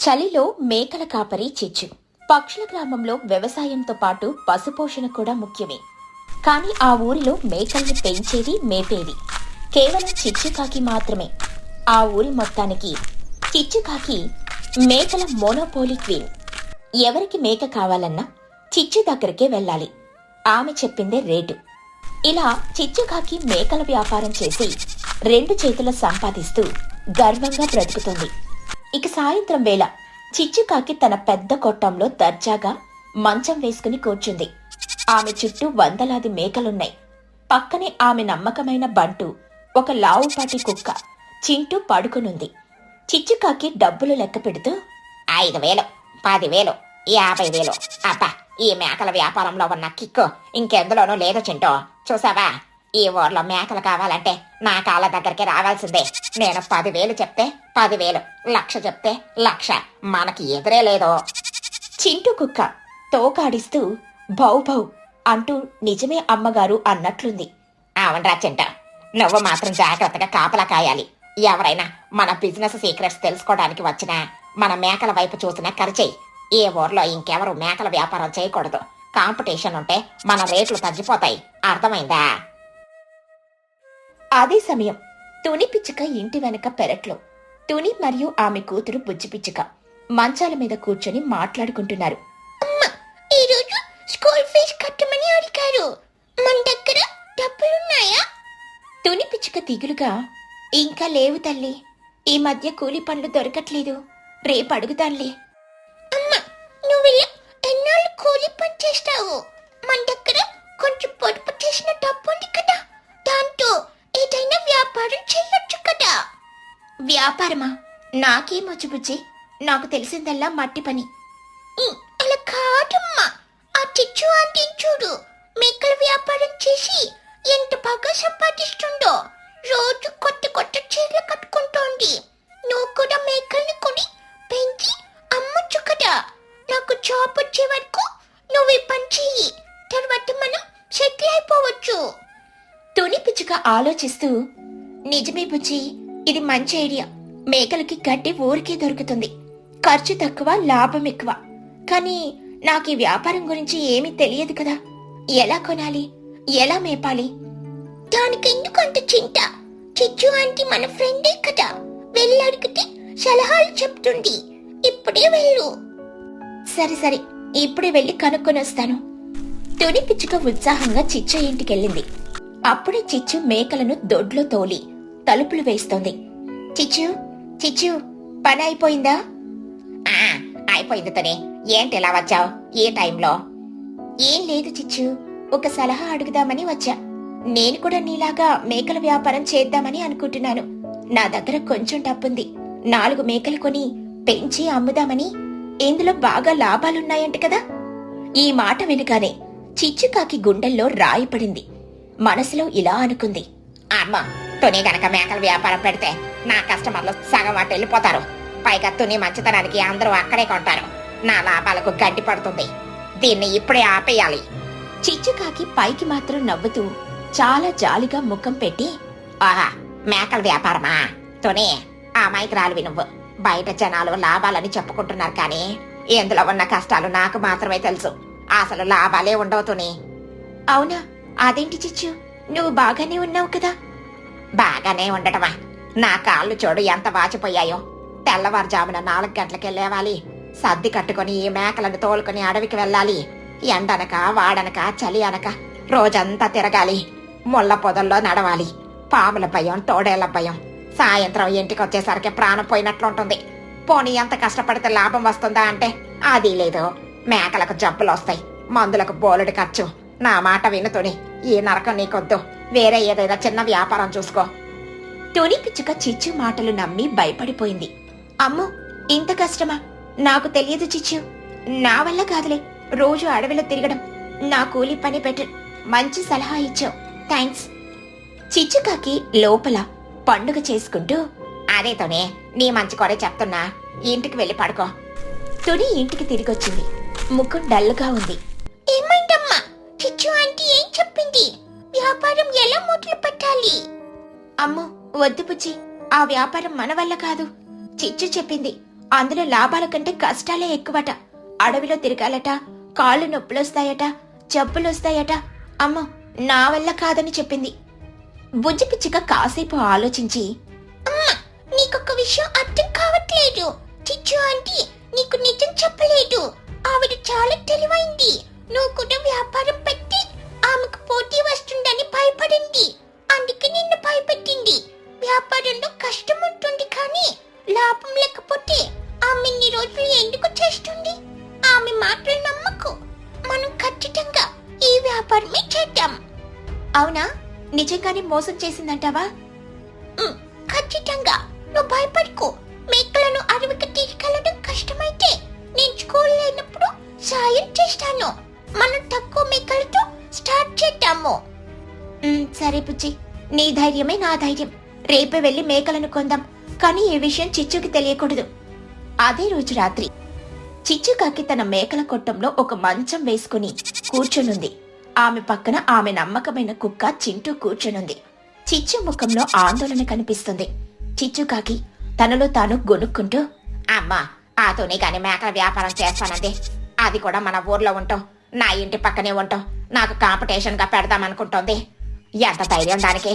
చలిలో మేకల కాపరి చిచ్చు. పక్షుల గ్రామంలో వ్యవసాయంతో పాటు పశుపోషణ కూడా ముఖ్యమే. కాని ఆ ఊరిలో మేకల్ని పెంచేది, మేపేది కేవలం చిచ్చుకాకి మాత్రమే. ఆ ఊరి మొత్తానికి చిచ్చుకాకి మేకల మోనోపోలీ క్వీన్. ఎవరికి మేక కావాలన్నా చిచ్చు దగ్గరికే వెళ్ళాలి. ఆమె చెప్పిందే రేటు. ఇలా చిచ్చుకాకి మేకల వ్యాపారం చేసి 2 చేతుల సంపాదిస్తూ గర్వంగా బ్రతుకుతుంది. ఇక సాయంత్రం వేళ చిచ్చుకాకి తన పెద్ద కొట్టంలో దర్జాగా మంచం వేసుకుని కూర్చుంది. ఆమె చుట్టూ వందలాది మేకలున్నాయి. పక్కనే ఆమె నమ్మకమైన బంటు, ఒక లావుపాటి కుక్క చింటూ పడుకునుంది. చిచ్చుకాకి డబ్బులు లెక్క పెడుతూ 5,000, 10,000, 50,000. అబ్బా, ఈ మేకల వ్యాపారంలో ఉన్న కిక్కు ఇంకెందులోనూ లేదు చింటూ. చూసావా, ఈ ఊర్లో మేకలు కావాలంటే నా కాళ్ళ దగ్గరికి రావాల్సిందే. నేను 10,000 చెప్తే 10,000, 1,00,000 చెప్తే 1,00,000. మనకి ఎదురే లేదు. చింటూ కుక్క తోకాడిస్తూ భౌ భౌ అంటూ నిజమే అమ్మగారు అన్నట్లుంది. అవునరా చింటూ, నువ్వు మాత్రం జాగ్రత్తగా కాపలా కాయాలి. ఎవరైనా మన బిజినెస్ సీక్రెట్స్ తెలుసుకోవడానికి వచ్చినా మన మేకల వైపు చూసినా ఖర్చేయి. ఈ ఊర్లో ఇంకెవరు మేకల వ్యాపారం చేయకూడదు. కాంపిటీషన్ ఉంటే మన రేట్లు తగ్గిపోతాయి. అర్థమైందా? అదే సమయం తుని పిచ్చుక ఇంటి వెనక పెరట్లో తుని మరియు ఆమె కూతురు బుజ్జి పిచ్చుక మంచాల మీద కూర్చొని మాట్లాడుకుంటున్నారు. అమ్మా, ఈరోజు స్కూల్ ఫీజు కట్టమని అడిగారు. మన దగ్గర డబ్బులున్నాయా? తుని పిచ్చుక దిగులుగా, ఇంకా లేవు తల్లి. ఈ మధ్య కూలి పనులు దొరకట్లేదు. రేపు అడుగుతానులే. అమ్మా, నువ్విలా ఎన్నాళ్ళు కూలి పని చేస్తావు? మన దగ్గర కొంచెం పొదుపు చేసిన డబ్బు ఉంది కదా, దాంతో ఏదైనా వ్యాపారం చేయొచ్చు కదా. వ్యాపారమా? నాకేమొచ్చు బుజ్జి, నాకు తెలిసిందల్లా మట్టి పని. అలా కాదమ్మా, ఆ చిచ్చు ఆంటీ చూడు, మేకల వ్యాపారం చేసి ఎంత బాగా సంపాదిస్తుందో. రోజు కొత్త కొత్త చీరలు కట్టుకుంటోంది. నువ్వు కూడా మేకల్ని కొని పెంచి అమ్మొచ్చు కదా. నాకు జాబ్ వచ్చే వరకు నువ్వు ఈ పని చెయ్యి, తర్వాత మనం సెటిల్ అయిపోవచ్చు. తుని పిచ్చుక ఆలోచిస్తూ, నిజమే బుజ్జి, ఇది మంచి ఐడియా. మేకలకి గడ్డి ఊరికే దొరుకుతుంది. ఖర్చు తక్కువ, లాభం ఎక్కువ. కానీ నాకు ఈ వ్యాపారం గురించి ఏమీ తెలియదు కదా. ఎలా కొనాలి, ఎలా మేపాలి? దానికెందుకు అంత చింత? చిచ్చు ఆంటీ మన ఫ్రెండే కదా, వెళ్ళి అడిగితే సలహాలు చెప్తుంది. ఇప్పుడే వెళ్ళు. సరే సరే, ఇప్పుడే వెళ్ళి కనుక్కొని వస్తాను. తుని పిచ్చుక ఉత్సాహంగా చిచ్చు ఇంటికెళ్ళింది. అప్పుడే చిచ్చు మేకలను దొడ్లో తోలి తలుపులు వేస్తోంది. చిచ్చు చిచ్చు, పని అయిపోయిందా? అయిపోయింది తనే. ఏంటి ఇలా వచ్చావు ఈ టైంలో? ఏం లేదు చిచ్చు, ఒక సలహా అడుగుదామని వచ్చా. నేను కూడా నీలాగా మేకల వ్యాపారం చేద్దామని అనుకుంటున్నాను. నా దగ్గర కొంచెం డబ్బుంది. 4 మేకలు కొని పెంచి అమ్ముదామని. ఇందులో బాగా లాభాలున్నాయంట కదా. ఈ మాట వినగానే చిచ్చుకాకి గుండెల్లో రాయి పడింది. మనసులో ఇలా అనుకుంది, అమ్మ, తుని గనక మేకల వ్యాపారం పెడితే నా కస్టమర్లు సగం అటు వెళ్ళిపోతారు. పైగా తుని మంచితనానికి అందరూ అక్కడే కొంటారు. నా లాభాలకు గడ్డి పడుతుంది. దీన్ని ఇప్పుడే ఆపేయాలి. చిచ్చుకాకి పైకి మాత్రం నవ్వుతూ చాలా జాలిగా ముఖం పెట్టి, ఆహా, మేకల వ్యాపారమా? తుని, ఆ మైక్రాలువి నువ్వు. బయట జనాలు లాభాలని చెప్పుకుంటున్నారు, కానీ ఎందులో ఉన్న కష్టాలు నాకు మాత్రమే తెలుసు. అసలు లాభాలే ఉండవు తుని. అవునా? అదేంటి చిచ్చు, నువ్వు బాగానే ఉన్నావు కదా? బాగానే ఉండటమా? నా కాళ్ళు చూడు ఎంత వాచిపోయాయో. తెల్లవారుజామున 4 గంటలకే లేవాలి. సర్ది కట్టుకుని ఈ మేకలను తోలుకుని అడవికి వెళ్ళాలి. ఎండనక వాడనక చలి అనక రోజంతా తిరగాలి. ముళ్ళ పొదల్లో నడవాలి. పాముల భయం, తోడేళ్ల భయం. సాయంత్రం ఇంటికి వచ్చేసరికి ప్రాణం పోయినట్లుంటుంది. పోనీ ఎంత కష్టపడితే లాభం వస్తుందా అంటే అది లేదు. మేకలకు జబ్బులు వస్తాయి, మందులకు బోలెడు ఖర్చు. నా మాట వినుతుని, ఈ నరకం నీకొద్దు. వేరే ఏదైనా చిన్న వ్యాపారం చూసుకో. తుని పిచ్చుక చిచ్చు మాటలు నమ్మి భయపడిపోయింది. అమ్మో, ఇంత కష్టమా? నాకు తెలియదు చిచ్చు. నా వల్ల కాదులే రోజు అడవిలో తిరగడం. నా కూలి పని పెట్టు. మంచి సలహా ఇచ్చావు, థ్యాంక్స్. చిచ్చుకాకి లోపల పండుగ చేసుకుంటూ, అదే తుని, నీ మంచి కొరే చెప్తున్నా. ఇంటికి వెళ్ళి పడుకో. తుని ఇంటికి తిరిగొచ్చింది. ముఖం డల్గా ఉంది. ఏమైందమ్మా? చిచ్చు ఆంటీ ఏం చెప్పింది? వ్యాపారం ఎలా మొదలు పెట్టాలి? అమ్మో వద్దు పుచ్చి, ఆ వ్యాపారం మన వల్ల కాదు. చిచ్చు చెప్పింది అందులో లాభాల కంటే కష్టాలే ఎక్కువట. అడవిలో తిరగాలట, కాళ్ళు నొప్పులొస్తాయట, జబ్బులొస్తాయట. అమ్మో, నా వల్ల కాదని చెప్పింది. బుజ్జి పిచ్చుక కాసేపు ఆలోచించి, అమ్మా, నీకొక విషయం అర్థం కావట్లేదు. చిచ్చు ఆంటీ నీకు నిజం చెప్పలేదు. ఆవిడ చాలా తెలివైంది. నువ్వు కూడా వ్యాపారం పెట్టి ఆమెకు పోటీ వస్తుందని భయపడింది. అందుకే నిన్ను భయపెట్టింది. వ్యాపారంలో కష్టం ఉంటుంది, కానీ లాభం లేకపోతే ఆమె ఇన్ని రోజులు ఎందుకు చేస్తుంది? ఆమె మాటలు నమ్మకు. మనం ఖచ్చితంగా ఈ వ్యాపారమే చేద్దాం. అవునా, నిజంగానే మోసం చేసిందంటావా? ఖచ్చితంగా. నువ్వు భయపడుకో. మేకలను అడవికి తీసుకెళ్లడం కష్టమైతే నేను స్కూల్ లేనప్పుడు సాయం చేస్తాను. మనం తక్కువ మేకలతో స్టార్ట్ చేద్దాము. సరే బుజ్జి, నీ ధైర్యమే నా ధైర్యం. రేపే వెళ్లి మేకలను కొందాం. కానీ ఈ విషయం చిచ్చుకి తెలియకూడదు. అదే రోజు రాత్రి చిచ్చుకాకి తన మేకల కొట్టంలో ఒక మంచం వేసుకుని కూర్చొనుంది. ఆమె పక్కన ఆమె నమ్మకమైన కుక్క చింటూ కూర్చొనుంది. చిచ్చు ముఖంలో ఆందోళన కనిపిస్తుంది. చిచ్చుకాకి తనలో తాను గొనుక్కుంటూ, అమ్మా, ఆతోనే గాని మేకల వ్యాపారం చేస్తానంది. అది కూడా మన ఊర్లో ఉంటాం, నా ఇంటి పక్కనే ఉంటాం. నాకు కాంపిటీషన్ గా పెడదామనుకుంటోంది. ఎంత ధైర్యం దానికి!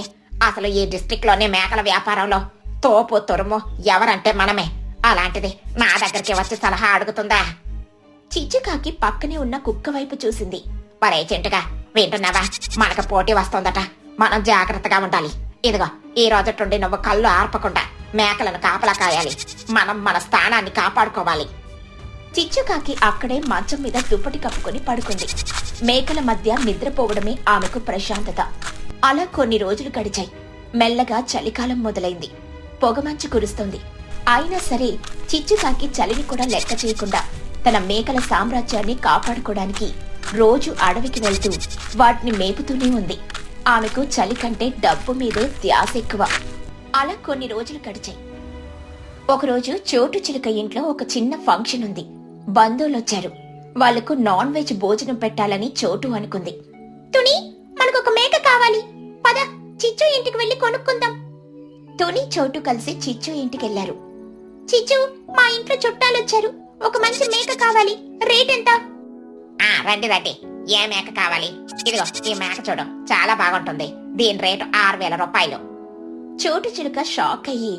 అసలు ఈ డిస్ట్రిక్ట్ లోనే మేకల వ్యాపారంలో తోపు తురుము ఎవరంటే మనమే. అలాంటిది నా దగ్గరికి వచ్చి సలహా అడుగుతుందా? చిచ్చుకాకి పక్కనే ఉన్న కుక్క వైపు చూసింది. పరే చింటుగా, వింటున్నావా? మనకు పోటీ వస్తోందట. మనం జాగ్రత్తగా ఉండాలి. ఇదిగో, ఈ రోజు నుండి నువ్వు కళ్ళు ఆర్పకుండా మేకలను కాపలా కాయాలి. మనం మన స్థానాన్ని కాపాడుకోవాలి. చిచ్చుకాకి అక్కడే మంచం మీద దుప్పటి కప్పుకొని పడుకుంది. మేకల మధ్య నిద్రపోవడమే ఆమెకు ప్రశాంతత. అలా కొన్ని రోజులు గడిచాయి. మెల్లగా చలికాలం మొదలైంది. పొగమంచు కురుస్తోంది. అయినా సరే చిచ్చుకాకి చలిని కూడా లెక్క చేయకుండా తన మేకల సామ్రాజ్యాన్ని కాపాడుకోవడానికి రోజు అడవికి వెళ్తూ వాటిని మేపుతూనే ఉంది. ఆమెకు చలి కంటే డబ్బు మీదే ధ్యాస ఎక్కువ. అలా కొన్ని రోజులు గడిచాయి. ఒకరోజు చోటు చిలుక ఇంట్లో ఒక చిన్న ఫంక్షన్ ఉంది. బంధువులొచ్చారు. వాళ్లకు నాన్ వెజ్ భోజనం పెట్టాలని చోటు అనుకుంది. తుని, మనకొక మేక కావాలి. పద, చిచ్చు ఇంటికి వెళ్లి కొనుక్కుందాం. తుని చోటు కలిసి చిచ్చు ఇంటికెళ్లారు. చిచ్చు, మా ఇంట్లో చుట్టాలొచ్చారు. ఒక మంచి మేక కావాలి. రేట్ ఎంత? రండి రండి. ఏ మేక కావాలి? ఇదిగో, ఈ మేక చూడు, చాలా బాగుంటుంది. దీని రేటు 6,000 రూపాయలు. చోటు చిలుక షాక్ అయ్యి,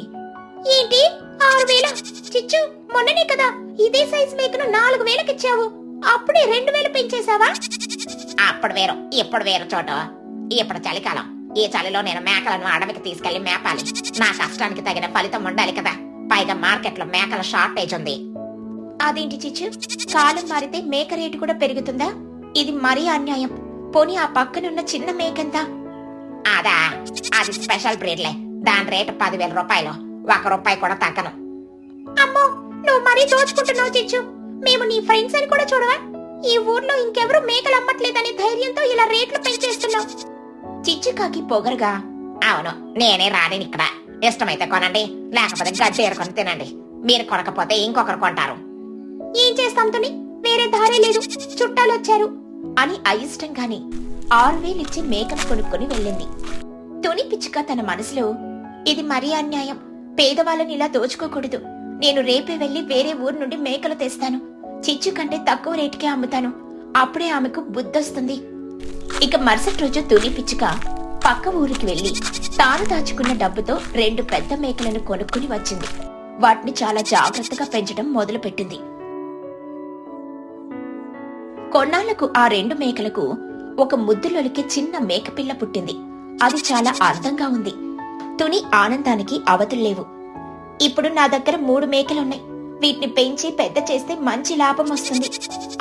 ఏంటి 6,000? చిచ్చు, మొన్ననే కదా ఇదే సైజ్ మేకను 4,000కి ఇచ్చావు. అప్పుడే 2,000 పెంచేశావా? అప్పుడు వేరు, ఇప్పుడు వేరు చోటు. ఇప్పుడు చలికాలం. ఈ చలిలో నేను మేకలను అడవికి తీసుకెళ్లి మేపాలి. నా కష్టానికి తగిన ఫలితం ఉండాలి కదా. పైగా మార్కెట్లో మేకల షార్టేజ్ ఉంది. అదేంటి చిచ్చు, కాలం మారితే మేక రేటు కూడా పెరుగుతుందా? ఇది మరీ అన్యాయం. పోనీ ఆ పక్కనున్న చిన్న మేకెంత? అదా, అది స్పెషల్ బ్రీడ్లే. దాని రేటు 10,000 రూపాయలు. 1 రూపాయి కూడా తగ్గను. అమ్మో, నువ్వు మరీ దోచుకుంటున్నావు చిచ్చు. మేము నీ ఫ్రెండ్స్ అని కూడా చూడవా? ఈ ఊర్లో ఇంకెవరు మేకలు అమ్మట్లేదనే ధైర్యంతో ఇలా రేట్లు పెంచేస్తున్నావు. చిచ్చుకాకి పొగరుగా, అవును, నేనే రానిని ఇక్కడ. ఇష్టమైతే కొనండి, లేకపోతే గడ్డి ఏరుకొని తినండి. మీరు కొనకపోతే ఇంకొకరు కొంటారు. ఏం చేస్తాం తుని, వేరే దారే లేదు. చుట్టాలొచ్చారు అని అయిష్టంగాని 6,000 ఇచ్చి మేకను కొనుక్కొని వెళ్ళింది. తుని పిచ్చుక తన మనసులో, ఇది మరీ అన్యాయం. పేదవాళ్ళని ఇలా దోచుకోకూడదు. నేను రేపే వెళ్లి వేరే ఊరు నుండి మేకలు తెస్తాను. చిచ్చు కంటే తక్కువ రేటుకే అమ్ముతాను. అప్పుడే ఆమెకు బుద్ధొస్తుంది. ఇక మరుసటి రోజు తుని పిచ్చుక పక్క ఊరికి వెళ్లి తాను దాచుకున్న డబ్బుతో 2 పెద్ద మేకలను కొనుక్కుని వచ్చింది. వాటిని చాలా జాగ్రత్తగా పెంచడం మొదలుపెట్టింది. కొన్నాళ్లకు ఆ 2 మేకలకు ఒక ముద్దులొలికి చిన్న మేకపిల్ల పుట్టింది. అది చాలా అందంగా ఉంది. తుని ఆనందానికి అవతుల్లేవు. ఇప్పుడు నా దగ్గర 3 మేకలున్నాయి. వీటిని పెంచి పెద్ద చేస్తే మంచి లాభం వస్తుంది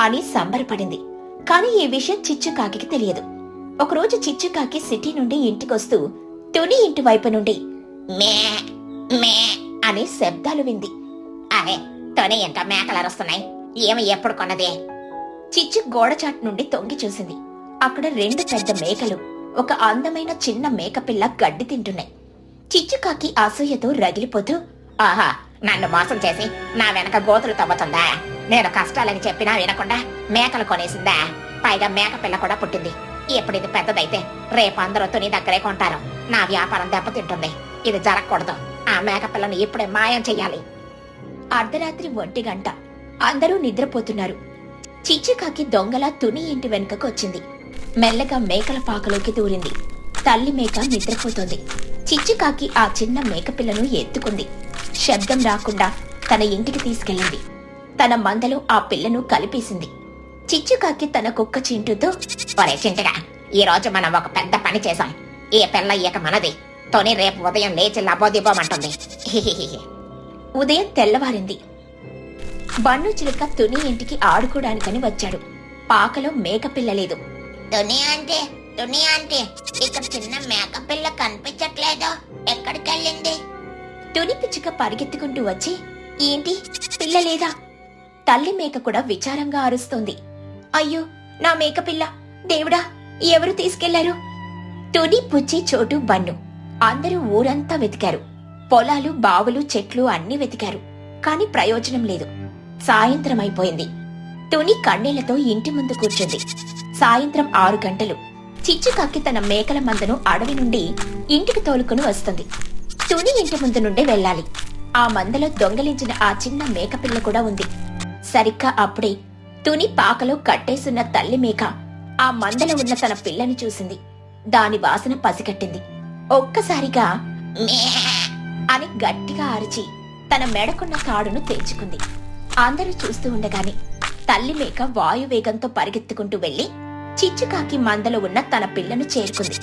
అని సంబరపడింది. కాని ఈ విషయం చిచ్చుకాకి తెలియదు. ఒకరోజు చిచ్చుకాకి సిటీ నుండి ఇంటికొస్తూ తుని ఇంటి వైపు నుండి మే మే అనే శబ్దాలు వింది. అరే, తొని ఇంకా మేకలు అరుస్తున్నాయి. ఏమి ఎప్పుడు కొన్నదే? చిచ్చు గోడచాటు నుండి తొంగి చూసింది. అక్కడ 2 పెద్ద మేకలు, ఒక అందమైన చిన్న మేకపిల్ల గడ్డి తింటున్నాయి. చిచ్చుకాకి అసూయతో రగిలిపోతూ, ఆహా, నన్ను మోసం చేసి నా వెనక గోతులు తవ్వుతుందా? నేను కష్టాలని చెప్పినా వినకుండా మేకలు కొనేసిందా? పైగా మేక పిల్ల కూడా పుట్టింది. ఇప్పుడు ఇది పెద్దదైతే రేపు అందరూ తుని దగ్గరే కొంటారు. నా వ్యాపారం దెబ్బతింటుంది. ఇది జరగకూడదు. ఆ మేక పిల్లను ఇప్పుడే మాయం చెయ్యాలి. అర్ధరాత్రి 1 గంట. అందరూ నిద్రపోతున్నారు. చిచ్చుకాకి దొంగలా తుని ఇంటి వెనుకకు వచ్చింది. మెల్లగా మేకల పాకలోకి దూరింది. తల్లి మేక నిద్రపోతోంది. చిచ్చుకాకి ఆ చిన్న మేకపిల్లను ఎత్తుకుంది. శబ్దం రాకుండా తన ఇంటికి తీసుకెళ్ళింది. తన మందలో ఆ పిల్లను కలిపేసింది. చిచ్చుకాకి తన కుక్క చింటూతో, ఒరే చింటిగా, ఈ రోజు మనం ఒక పెద్ద పని చేశాం. ఈ పిల్ల ఇక మనది. తొని రేపు ఉదయం లేచి లబోదిబోమంటుంది. హిహిహిహి. ఉదయం తెల్లవారింది. బన్ను చిలుక తుని ఇంటికి ఆడుకోడానికని వచ్చాడు. పాకలో మేకపిల్ల లేదు. తుని అంటే ఇక్కడ చిన్న మేకపిల్ల కనిపించట్లేదు, ఎక్కడికెళ్ళింది? తుని పిచ్చుక పరిగెత్తుకుంటూ వచ్చి, ఏంటి పిల్ల లేదా? తల్లి మేక కూడా విచారంగా అరుస్తోంది. అయ్యో, నా మేకపిల్ల! దేవుడా, ఎవరు తీసుకెళ్లారు? తుని, పుచ్చి, చోటు, బన్ను అందరూ ఊరంతా వెతికారు. పొలాలు, బావులు, చెట్లు అన్నీ వెతికారు. కాని ప్రయోజనం లేదు. సాయంత్రం అయిపోయింది. తుని కన్నీళ్లతో ఇంటి ముందు కూర్చుంది. సాయంత్రం 6 గంటలు. చిచ్చుకాకి తన మేకల మందను అడవి నుండి ఇంటికి తోలుకుని వస్తుంది. తుని ఇంటి ముందు నుండి వెళ్ళాలి. ఆ మందలో దొంగలించిన ఆ చిన్న మేకపిల్ల కూడా ఉంది. సరిగ్గా అప్పుడే తుని పాకలో కట్టేసున్న తల్లి మేక ఆ మందలో ఉన్న తన పిల్లని చూసింది. దాని వాసన పసిగట్టింది. ఒక్కసారిగా మే అని గట్టిగా అరిచి తన మెడకున్న తాడును తెంచుకుంది. అందరూ చూస్తూ ఉండగానే తల్లి మేక వాయువేగంతో పరిగెత్తుకుంటూ వెళ్లి చిచ్చుకాకి మందలో ఉన్న తన పిల్లను చేరుకుంది.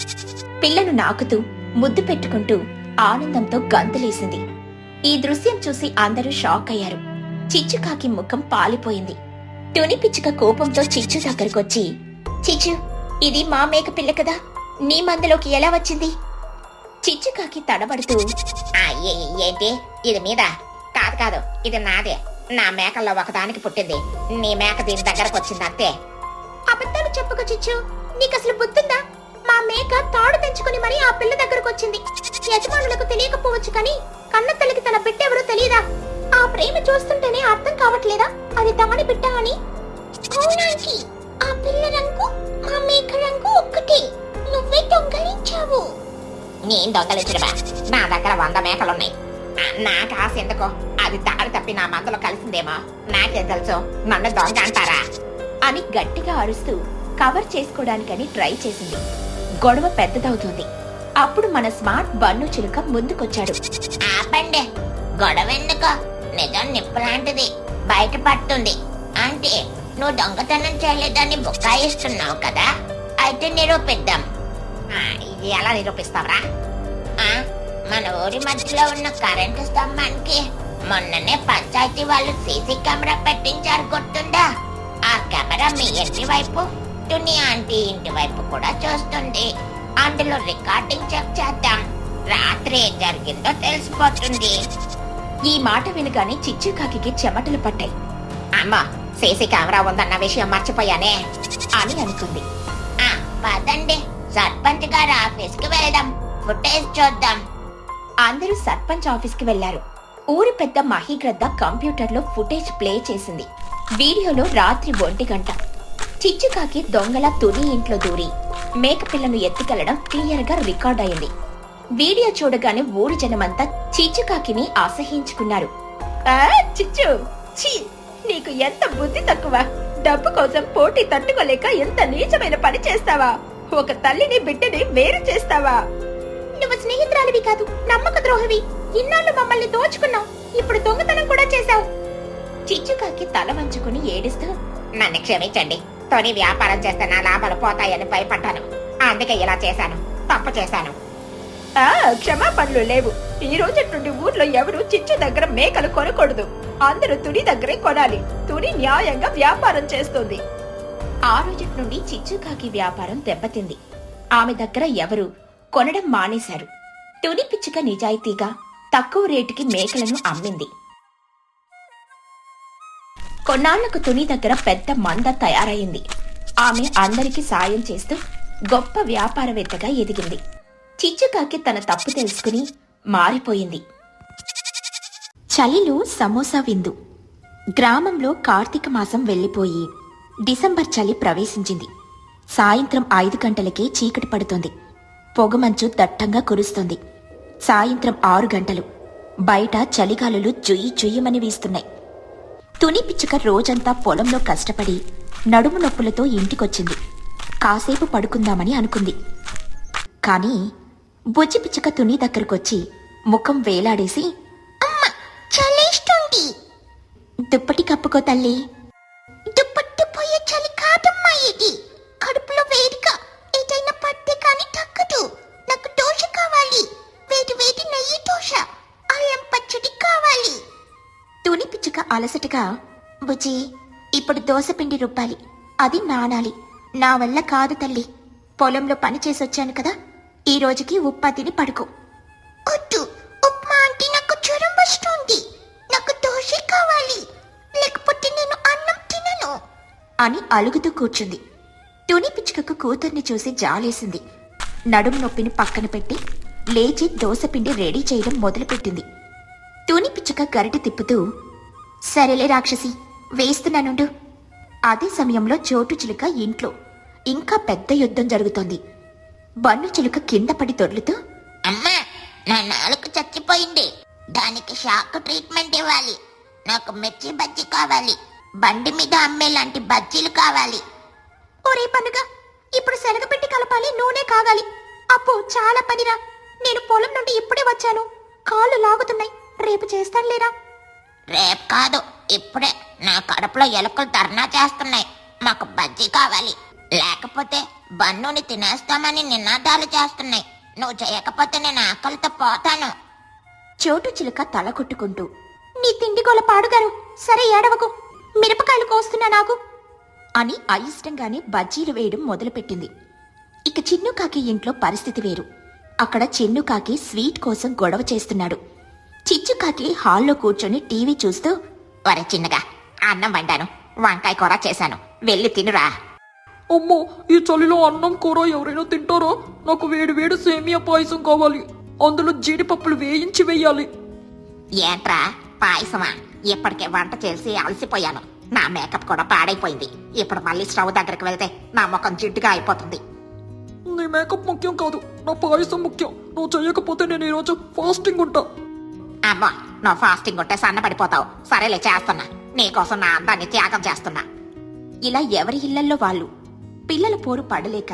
పిల్లను నాకుతూ ముద్దు పెట్టుకుంటూ ఆనందంతో గంతులేసింది. ఈ దృశ్యం చూసి అందరూ షాక్ అయ్యారు. చిచ్చుకాకి ముఖం పాలిపోయింది. తుని పిచ్చుక కోపంతో చిచ్చు దగ్గరకొచ్చి, చిచ్చు, ఇది మా మేక పిల్ల కదా, నీ మందలోకి ఎలా వచ్చింది? చిచ్చుకాకి తడబడుతూ, ఏంటి ఇది మీద? కాదు, ఇది నాదే. నా మేకల్లో ఒకదానికి పుట్టింది. నీ మేక దీని దగ్గరకు వచ్చింది అంతే. అబద్ధాలు చెప్పుకో చిచ్చు, నీకసలు బుద్ధుందా? మా మేక తాడు తెంచుకుని మరీ ఆ పిల్ల దగ్గరకు వచ్చింది. యజమానులకు తెలియకపోవచ్చు కానీ కన్న తల్లికి తన బిడ్డెవరో తెలియదా? ఆ ప్రేమ చూస్తుంటేనే అర్థం కావట్లేదా అది దాని బిడ్డ అని? అవునాంటీ, ఆ పిల్ల రంగు మా మేక రంగు ఒక్కటే. నువ్వే దొంగలించావు. నేను దొంగలించడమా? నా దగ్గర 100 మేకలున్నాయి. నాకు ఆశ ఎందుకో? అది దారి తప్పి నా మందలో కలిసిందేమో. నాకేం తెలుసు? నన్ను దొంగ అంటారా? అని గట్టిగా అరుస్తూ కవర్ చేసుకోవడానికని ట్రై చేసింది. గొడవ పెద్దదవుతుంది. అప్పుడు మన స్మార్ట్ బన్ను చిలుక ముందుకొచ్చాడు. ఆపండి, గొడవెందుకు? నిజం నిప్పులాంటిది, బయటపడుతుంది. అంటే నువ్వు దొంగతనం చేయలేదని బుకాయిస్తున్నావు కదా, అయితే నిరూపిద్దాం. ఇది ఎలా నిరూపిస్తావరా? మన ఊరి మధ్యలో ఉన్న కరెంటు స్తంభానికి మొన్ననే పంచాయతీ వాళ్ళు సీసీ కెమెరా పెట్టించారు, గుర్తుందా? ఆ కెమెరా మీ ఇంటి వైపు, తుని ఆంటీ ఇంటి వైపు కూడా చూస్తుంది. అందులో రికార్డింగ్ చెక్ చేద్దాం. రాత్రి ఏం జరిగిందో తెలిసిపోతుంది. ఈ మాట వినగానే చిచ్చుకాకి చెమటలు పట్టాయి. అమ్మా, సీసీ కెమెరా ఉందన్న విషయం మర్చిపోయానే అని అనుకుంది. పదండి, సర్పంచ్ గారి ఆఫీస్కి వెళ్దాం, ఫుటేజ్ చూద్దాం. అందరూ సర్పంచ్ ఆఫీస్కి వెళ్లారు. ఊరి పెద్ద మహిగ్రద్ద కంప్యూటర్లో ఫుటేజ్ ప్లే చేసింది. వీడియోలో రాత్రి 1 గంట చిచ్చుకాకి దొంగల తుని ఇంట్లో దూరి మేకపిల్లను ఎత్తుకెళ్లడం క్లియర్ గా రికార్డ్ అయింది. వీడియో చూడగానే ఊరి జనమంతా చిచ్చుకాకిని అసహించుకున్నారు. చిచ్చు, ఛీ, నీకు ఎంత బుద్ధి తక్కువ! డబ్బు కోసం పోటీ తట్టుకోలేక ఎంత నీచమైన పని చేస్తావా? ఒక తల్లిని బిడ్డని వేరు చేస్తావా? నువ్వు స్నేహితురాలివి కాదు, నమ్మక ద్రోహివి. ఇన్నాళ్ళు మమ్మల్ని దోచుకున్నావు, ఇప్పుడు దొంగతనం కూడా చేశావు. చిచ్చుకాకి తల వంచుకుని ఏడుస్తూ, నన్ను క్షమించండి. తొని వ్యాపారం చేస్తే నా లాభాలు పోతాయని భయపడ్డాను. అందుకే ఇలా చేశాను. తప్పు చేశాను. క్షమాపణలు లేవు. ఈ రోజు నుండి ఊర్లో ఎవరు చిచ్చు దగ్గర మేకలు కొనకూడదు. అందరూ తుని దగ్గరే కొనాలి. తుని న్యాయంగా వ్యాపారం చేస్తుంది. ఆ రోజు నుండి చిచ్చుకాకి వ్యాపారం దెబ్బతింది. ఆమె దగ్గర ఎవరు కొనడం మానేశారు. తుని పిచ్చుక నిజాయితీగా తక్కువ రేటుకి మేకలను అమ్మింది. కొన్నాళ్లకు తుని దగ్గర పెద్ద మంద తయారైంది. ఆమె అందరికీ సాయం చేస్తూ గొప్ప వ్యాపారవేత్తగా ఎదిగింది. చిచ్చుకాకి తన తప్పు తెలుసుకుని మారిపోయింది. చలిలో సమోసా విందు. గ్రామంలో కార్తీక మాసం వెళ్లిపోయి డిసెంబర్ చలి ప్రవేశించింది. సాయంత్రం 5 గంటలకే చీకటి పడుతోంది. పొగమంచు దట్టంగా కురుస్తోంది. సాయంత్రం 6 గంటలు. బయట చలిగాలులు జుయ్యి జుయ్యమని వీస్తున్నాయి. తుని పిచ్చుక రోజంతా పొలంలో కష్టపడి నడుము నొప్పులతో ఇంటికొచ్చింది. కాసేపు పడుకుందామని అనుకుంది. కాని బుజ్జి పిచ్చుక తుని దగ్గరకొచ్చి ముఖం వేలాడేసి, అమ్మ చలేస్తుంది. దుప్పటి కప్పుకో తల్లి. దుప్పట్టు పోయే చలి కాదమ్మా ఇది. కడుపులో వేడిగా ఏదైనా పడితే కానీ తగ్గదు. నాకు దోశ కావాలి. వేడి వేడి నెయ్యి దోశ, అల్లం పచ్చడి కావాలి. తుని పిచ్చుక అలసటగా, బుజ్జి ఇప్పుడు దోసపిండి రుబ్బాలి, అది నానాలి. నా వల్ల కాదు తల్లి. పొలంలో పని చేసొచ్చాను కదా, ఈ రోజుకి ఉప్పా తిని పడుకో. వద్దు, ఉప్మా అంటే నాకు జ్వరం వస్తుంది. నాకు దోశ కావాలి, లేకపోతే నేను అన్నం తినను అని అలుగుతూ కూర్చుంది. తుని పిచ్చుకకు కూతుర్ని చూసి జాలేసింది. నడుము నొప్పిని పక్కన పెట్టి లేచి దోసపిండి రెడీ చేయడం మొదలుపెట్టింది. తుని పిచ్చుక గరిటె తిప్పుతూ, సరేలే రాక్షసి, వేస్తున్నానుండు. అదే సమయంలో చోటు చిలుక ఇంట్లో ఇంకా పెద్ద యుద్ధం జరుగుతోంది. బన్ను చిలుక కింద పడి దొర్లుతూ, అమ్మా నా నాలుక చచ్చిపోయింది. దానికి షాక్ ట్రీట్మెంట్ ఇవ్వాలి. నాకు మిర్చి బజ్జీ కావాలి. బండి మీద అమ్మేలాంటి బజ్జీలు కావాలి. ఒరే పనుగా, ఇప్పుడు శనగపిండి కలపాలి, నూనె కాగాలి. అప్పు చాలా పనిరా. నేను పొలం నుండి ఇప్పుడే వచ్చాను, కాళ్ళు లాగుతున్నాయి. రేపు చేస్తానులేరా. రేపు కాదు, ఇప్పుడే. నా కడుపులో ఎలుకలు ధర్నా చేస్తున్నాయి. మాకు బజ్జీ కావాలి, లేకపోతే బన్నుని తినేస్తామని నినాదాలు చేస్తున్నాయి. నువ్వు చేయకపోతే నేను ఆకలితో పోతాను. చోటు చిలుక తల కొట్టుకుంటూ, నీ తిండిగోల పాడుగారు, సరే ఏడవకు, మిరపకాయలు కోస్తున్నా నాకు అని అయిష్టంగానే బజ్జీలు వేయడం మొదలుపెట్టింది. ఇక చిన్నుకాకి ఇంట్లో పరిస్థితి వేరు. అక్కడ చిన్నుకాకి స్వీట్ కోసం గొడవ చేస్తున్నాడు. చిచ్చుకాకి హాల్లో కూర్చొని టీవీ చూస్తూ, వరే చిన్నగా, అన్నం వండాను, వంకాయ కూర చేశాను, వెళ్ళి తినురా. అమ్మో, ఈ చలిలో అన్నం కూర ఎవరైనా తింటారా? నాకు వేడి వేడి సేమియా పాయసం కావాలి. అందులో జీడిపప్పులు వేయించి వెయ్యాలి. ఏంట్రా పాయసమా? ఇప్పటికే వంట చేసి అలసిపోయాను. నా మేకప్ కూడా పాడైపోయింది. ఇప్పుడు మళ్ళీ స్టవ్ దగ్గరికి వెళ్తే నా ముఖం జిడ్డుగా అయిపోతుంది. నీ మేకప్ ముఖ్యం కాదు, నా పాయసం ముఖ్యం. నువ్వు చేయకపోతే నేను ఈరోజు ఫాస్టింగ్ ఉంటా. అమ్మో, నువ్వు ఫాస్టింగ్ ఉంటే సన్నపడిపోతావు. సరేలే, చేస్తున్నా. నీకోసం నా అందాన్ని త్యాగం చేస్తున్నా. ఇలా ఎవరి ఇళ్లల్లో వాళ్ళు పిల్లల పోరు పడలేక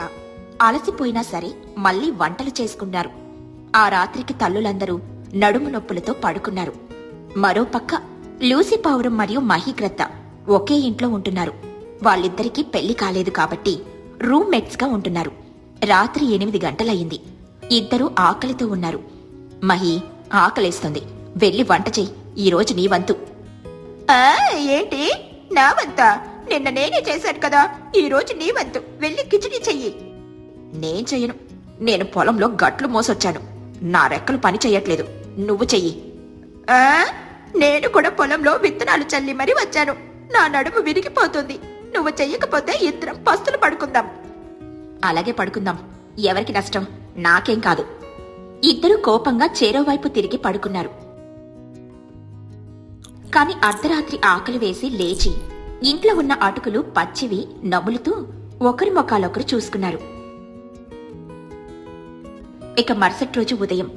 అలసిపోయినా సరే మళ్ళీ వంటలు చేసుకున్నారు. ఆ రాత్రికి తల్లులందరూ నడుము నొప్పులతో పడుకున్నారు. మరోపక్క లూసీ పావురం మరియు మహీగ్రద్ద ఒకే ఇంట్లో ఉంటున్నారు. వాళ్ళిద్దరికీ పెళ్లి కాలేదు కాబట్టి రూమ్మేట్స్ గా ఉంటున్నారు. రాత్రి 8 గంటలయ్యింది. ఇద్దరూ ఆకలితో ఉన్నారు. మహి, ఆకలేస్తుంది, వెళ్ళి వంట చెయ్యి, ఈరోజు నీ వంతు. ఏంటి నా వంతా? నిన్న నేనే చేశాను కదా, ఈ రోజు నీ వంతు, వెళ్ళి కిచిడి చెయ్యి. నేను చెయ్యను. నేను పొలంలో గట్లు మోసొచ్చాను. నా రెక్కలు పని చెయ్యట్లేదు, నువ్వు చెయ్యి. నేను కూడా పొలంలో విత్తనాలు చల్లి మరీ వచ్చాను. నా నడుము విరిగిపోతుంది. నువ్వు చెయ్యకపోతే ఇద్దరం పస్తులు పడుకుందాం. అలాగే పడుకుందాం, ఎవరికి నష్టం? నాకేం కాదు. ఇద్దరూ కోపంగా చేరోవైపు తిరిగి పడుకున్నారు. కాని అర్ధరాత్రి ఆకలి వేసి లేచి ఇంట్లో ఉన్న అటుకులు పచ్చివి నములుతూ ఒకరి ముఖాలొకరు చూసుకున్నారు. ఇక మరుసటి రోజు ఉదయం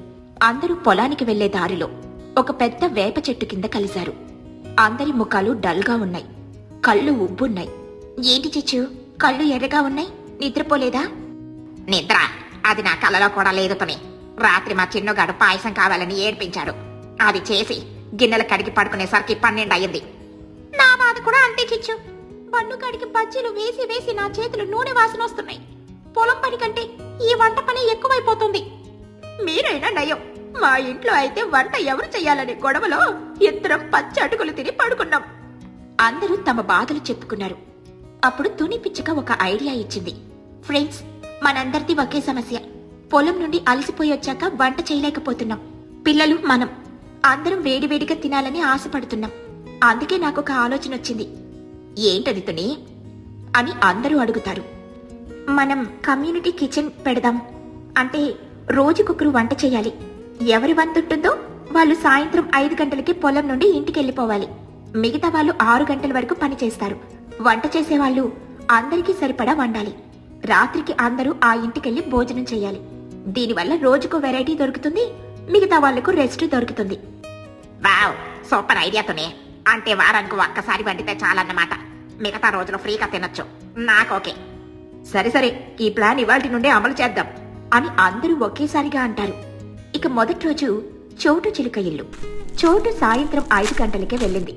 అందరూ పొలానికి వెళ్లే దారిలో ఒక పెద్ద వేప చెట్టు కింద కలిశారు. అందరి ముఖాలు డల్గా ఉన్నాయి, కళ్ళు ఉబ్బున్నాయి. ఏంటి చిచ్చు, కళ్ళు ఎర్రగా ఉన్నాయి, నిద్రపోలేదా? నిద్ర అది నా కలలో కూడా లేదు తుని. రాత్రి మా చిన్నగాడు పాయసం కావాలని ఏడ్పించాడు. అది చేసి గిన్నెలు కడిగి పడుకునేసరికి 12 అయ్యింది. నా బాధ కూడా అంతే చిచ్చు. బన్ను కాడికి బజ్జీలు వేసి వేసి నా చేతులు నూనె వాసన వస్తున్నాయి. పొలం పని కంటే ఈ వంట పని ఎక్కువైపోతుంది. మీరైనా నయం. మా ఇంట్లో అయితే వంట ఎవరు చెయ్యాలనే గొడవలో ఇద్దరం పచ్చి అటుకులు తిని పడుకున్నాం. అందరూ తమ బాధలు చెప్పుకున్నారు. అప్పుడు తుని పిచ్చుక ఒక ఐడియా ఇచ్చింది. ఫ్రెండ్స్, మనందరిది ఒకే సమస్య. పొలం నుండి అలసిపోయి వచ్చాక వంట చేయలేకపోతున్నాం. పిల్లలు, మనం అందరం వేడివేడిగా తినాలని ఆశపడుతున్నాం. అందుకే నాకు ఒక ఆలోచన వచ్చింది. ఏంటది తుని అని అందరూ అడుగుతారు. మనం కమ్యూనిటీ కిచెన్ పెడదాం. అంటే రోజుకొకరు వంట చేయాలి. ఎవరి వంతుంటుందో వాళ్ళు సాయంత్రం 5 గంటలకి పొలం నుండి ఇంటికెళ్ళిపోవాలి. మిగతా వాళ్ళు 6 గంటల వరకు పని చేస్తారు. వంట చేసేవాళ్ళు అందరికీ సరిపడా వండాలి. రాత్రికి అందరూ ఆ ఇంటికెళ్ళి భోజనం చేయాలి. దీనివల్ల రోజుకో వెరైటీ దొరుకుతుంది, మిగతా వాళ్లకు రెస్ట్ దొరుకుతుంది. Wow, super idea Tuni. అంటే వారానికి ఒక్కసారి వండితే చాలన్నమాట. మిగతా రోజులు ఫ్రీగా తినొచ్చు. నాకోకే. సరే సరే, ఈ ప్లాన్ ఇవాల్టి నుండే అమలు చేద్దాం అని అందరూ ఒకేసారిగా అంటారు. ఇక మొదటి రోజు చోటు చిలుక ఇల్లు. చోటు సాయంత్రం 5 గంటలకే వెళ్ళింది.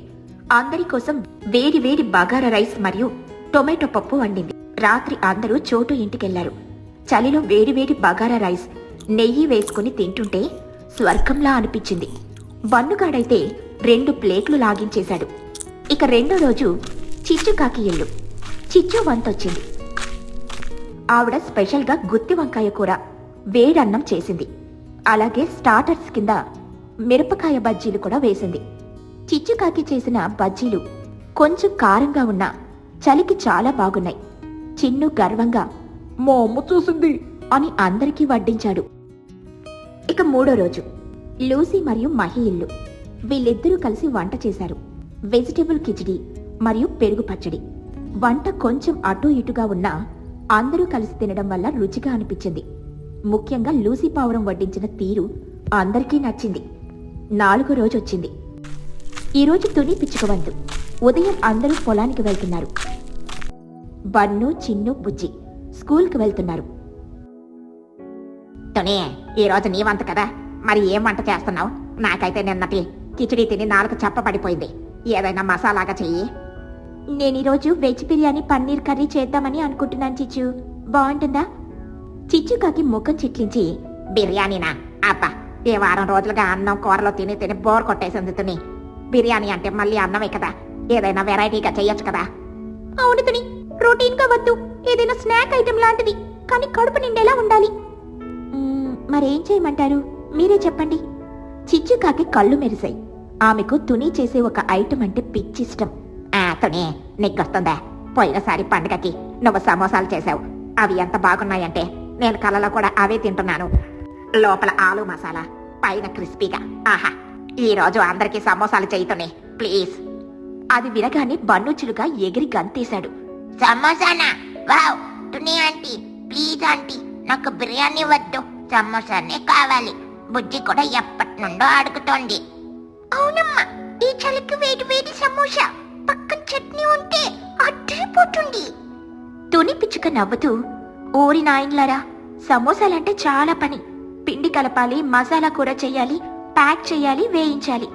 అందరి కోసం వేడి వేడి బగారా రైస్ మరియు టొమాటో పప్పు వండింది. రాత్రి అందరూ చోటు ఇంటికెళ్లారు. చలిలో వేడి వేడి బగారా రైస్ నెయ్యి వేసుకుని తింటుంటే స్వర్గంలా అనిపించింది. బన్నుగాడైతే 2 ప్లేట్లు లాగించేశాడు. ఇక రెండో రోజు చిచ్చుకాకి ఇల్లు. చిచ్చు వంతొచ్చింది. ఆవిడ స్పెషల్గా గుత్తి వంకాయ కూర, వేడన్నం చేసింది. అలాగే స్టార్టర్స్ కింద మిరపకాయ బజ్జీలు కూడా వేసింది. చిచ్చుకాకి చేసిన బజ్జీలు కొంచెం కారంగా ఉన్నా చలికి చాలా బాగున్నాయి. చిన్ను గర్వంగా మా అమ్మ చూసింది అని అందరికీ వడ్డించాడు. ఇక మూడో రోజు లూసీ మరియు మహి ఇల్లు. వీళ్ళిద్దరూ కలిసి వంట చేశారు. వెజిటేబుల్ కిచిడి మరియు పెరుగు పచ్చడి. వంట కొంచెం అటూ ఇటుగా ఉన్నా అందరూ కలిసి తినడం వల్ల రుచిగా అనిపించింది. ముఖ్యంగా లూసీ పావురం వడ్డించిన తీరు అందరికీ నచ్చింది. 4వ రోజు వచ్చింది. ఈరోజు తుని పిచ్చుకవంతు. ఉదయం అందరూ పొలానికి వెళ్తున్నారు. బన్ను, చిన్ను, బుజ్జి స్కూల్కి వెళ్తున్నారు. తుని, ఈ రోజు నీ వంట కదా, మరి ఏం వంట చేస్తున్నావు? నాకైతే నిన్నటి కిచిడి తిని నాలుక చప్పబడిపోయింది. ఏదైనా మసాలాగా చెయ్యి. నేనీరోజు వెజ్ బిర్యానీ పన్నీర్ కర్రీ చేద్దామని అనుకుంటున్నాను చిచ్చు. బాగుంటుందా? చిచ్చుకాకి ముఖం చిట్లించి, బిర్యానీనా? అబ్బా, ఏ వారం రోజులుగా అన్నం కూరలో తిని తిని బోర్ కొట్టేసింది తుని. బిర్యానీ అంటే మళ్ళీ అన్నమే కదా, ఏదైనా వెరైటీగా చెయ్యొచ్చు కదా. అవును తుని, రొటీన్ గా వద్దు, ఏదైనా స్నాక్ ఐటెం లాంటిది, కానీ కడుపు నిండేలా ఉండాలి. మరేం చేయమంటారు, మీరే చెప్పండి. చిచ్చుకాకి కళ్ళు మెరిశాయి. ఆమెకు తుని చేసే ఒక ఐటెం అంటే పిచ్చిష్టం. తుని, నీకు గుర్తుందా, పోయినసారి పండుగకి నువ్వు సమోసాలు చేసావు. అవి ఎంత బాగున్నాయంటే నేను కలలో కూడా అవే తింటున్నాను. లోపల ఆలు మసాలా, పైన క్రిస్పీగా. ఆహా, ఈ రోజు అందరికీ సమోసాలు చేయుతుని ప్లీజ్. అది వినగానే బన్నుచులుగా ఎగిరి గంతేశాడు. సమోసానా? Wow, Tuni aunty please aunty, నాకు బిర్యానీ వద్దు, సమోసానే కావాలి. బుజ్జి కూడా ఎప్పటి నుండో అడుగుతోంది. అవునమ్మా, ఈ చలికి వేడి వేడి సమోసా పక్కన చట్నీ ఉంటే అడ్డిపోతుంది. తుని పిచ్చుక నవ్వుతూ, ఊరి నాయన్లారా, సమోసాలంటే చాలా పని. పిండి కలపాలి, మసాలా కూర చెయ్యాలి, ప్యాక్ చెయ్యాలి, వేయించాలి.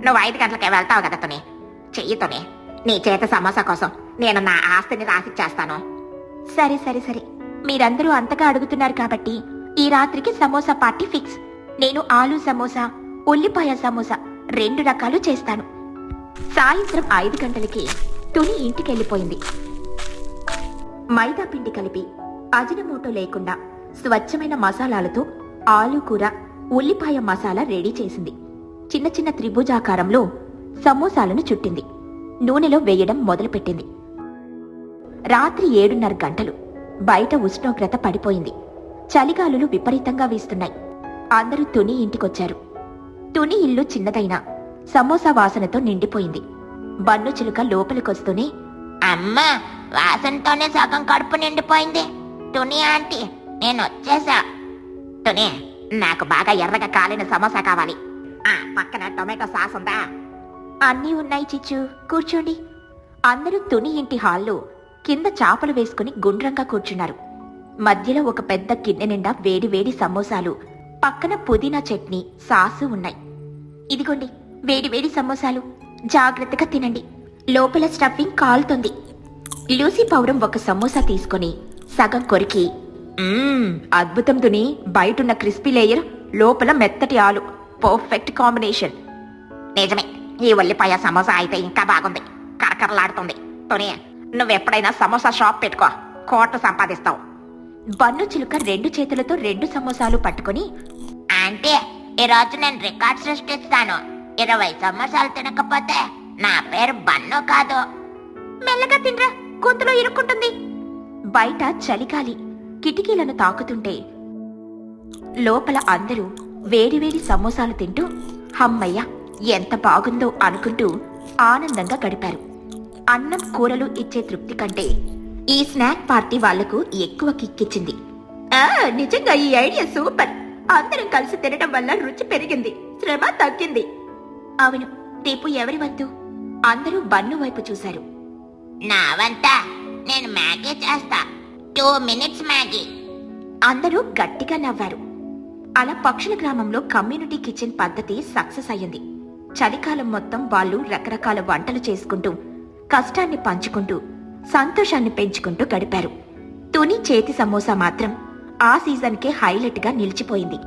నువ్వు 5 గంటలకే వెళ్తావు కదా తుని, చెయ్యి తుని. నీ చేత సమోసా కోసం నేను నా ఆస్తిని రాసిచ్చేస్తాను. సరే సరే సరే, మీరందరూ అంతగా అడుగుతున్నారు కాబట్టి ఈ రాత్రికి సమోసా పార్టీ ఫిక్స్. నేను ఆలు సమోసా, ఉల్లిపాయ సమోసా 2 రకాలు చేస్తాను. సాయంత్రం 5 గంటలకి తుని ఇంటికెళ్ళిపోయింది. మైదా పిండి కలిపి అజినమోటో లేకుండా స్వచ్ఛమైన మసాలాలతో ఆలు కూర, ఉల్లిపాయ మసాలా రెడీ చేసింది. చిన్న చిన్న త్రిభుజాకారంలో సమోసాలను చుట్టింది. నూనెలో వేయడం మొదలుపెట్టింది. రాత్రి 7:30 గంటలు. బయట ఉష్ణోగ్రత పడిపోయింది. చలిగాలులు విపరీతంగా వీస్తున్నాయి. అందరూ తుని ఇంటికొచ్చారు. తుని ఇల్లు చిన్నదైనా సమోసా వాసనతో నిండిపోయింది. బన్ను చిలుక లోపలికొస్తూనే, అమ్మా, వాసనతోనే సగం కడుపు నిండిపోయింది. తుని ఆంటీ, నేను వచ్చేసా. తుని, నాకు బాగా ఎర్రగా కాలిన సమోసా కావాలి. పక్కన టొమాటో సాస్ ఉందా? అన్నీ ఉన్నాయి చిచ్చు, కూర్చోండి. అందరూ తుని ఇంటి హాల్లో కింద చాపలు వేసుకుని గుండ్రంగా కూర్చున్నారు. మధ్యలో ఒక పెద్ద గిన్నె నిండా వేడి వేడి సమోసాలు, పక్కన పుదీనా చట్నీ, సాసు ఉన్నాయి. ఇదిగోండి వేడి వేడి సమోసాలు, జాగ్రత్తగా తినండి, లోపల స్టఫింగ్ కాలుతుంది. లూసీ పౌరం ఒక సమోసా తీసుకుని సగం కొరికి, అద్భుతం తుని, బయటున్న క్రిస్పీ లేయర్, లోపల మెత్తటి ఆలు, పర్ఫెక్ట్ కాంబినేషన్. నిజమే, ఈ ఉల్లిపాయ సమోసా అయితే ఇంకా బాగుంది, కరకరలాడుతుంది. తుని, నువ్వెప్పుడైనా సమోసా షాప్ పెట్టుకో, కోట్లు సంపాదిస్తావు. బన్ను చిలుక 2 చేతులతో 2 సమోసాలు పట్టుకుని, అంటే ఈరోజు నేను రికార్డ్ సృష్టిస్తాను. 20 సమోసాలు తినకపోతే నా పేరు బన్ను కాదు. మెల్లగా తినరా, గొంతులో ఇరుక్కుంటుంది. బయట చలిగాలి కిటికీలను తాకుతుంటే లోపల అందరూ వేడివేడి సమోసాలు తింటూ హమ్మయ్య ఎంత బాగుందో అనుకుంటూ ఆనందంగా గడిపారు. అన్నం కూరలు ఇచ్చే తృప్తి కంటే ఈ స్నాక్ పార్టీ వాళ్లకు ఎక్కువ కిక్కిచ్చింది. నిజంగా ఈ ఐడియా సూపర్. అందరం కలిసి తినడం వల్ల రుచి పెరిగింది, శ్రమ తగ్గింది అవును, రేపు ఎవరి వంతు? అందరూ బన్ను వైపు చూశారు. నా వంట, నేను మ్యాగీ చేస్తా. 2 minutes మ్యాగీ. అందరూ గట్టిగా నవ్వారు. అలా పక్షుల గ్రామంలో కమ్యూనిటీ కిచెన్ పద్ధతి సక్సెస్ అయ్యింది. చలికాలం మొత్తం వాళ్ళు రకరకాల వంటలు చేసుకుంటూ, కష్టాన్ని పంచుకుంటూ, సంతోషాన్ని పెంచుకుంటూ గడిపారు. తుని చేతి సమోసా మాత్రం ఆ సీజన్కే హైలైట్గా నిలిచిపోయింది.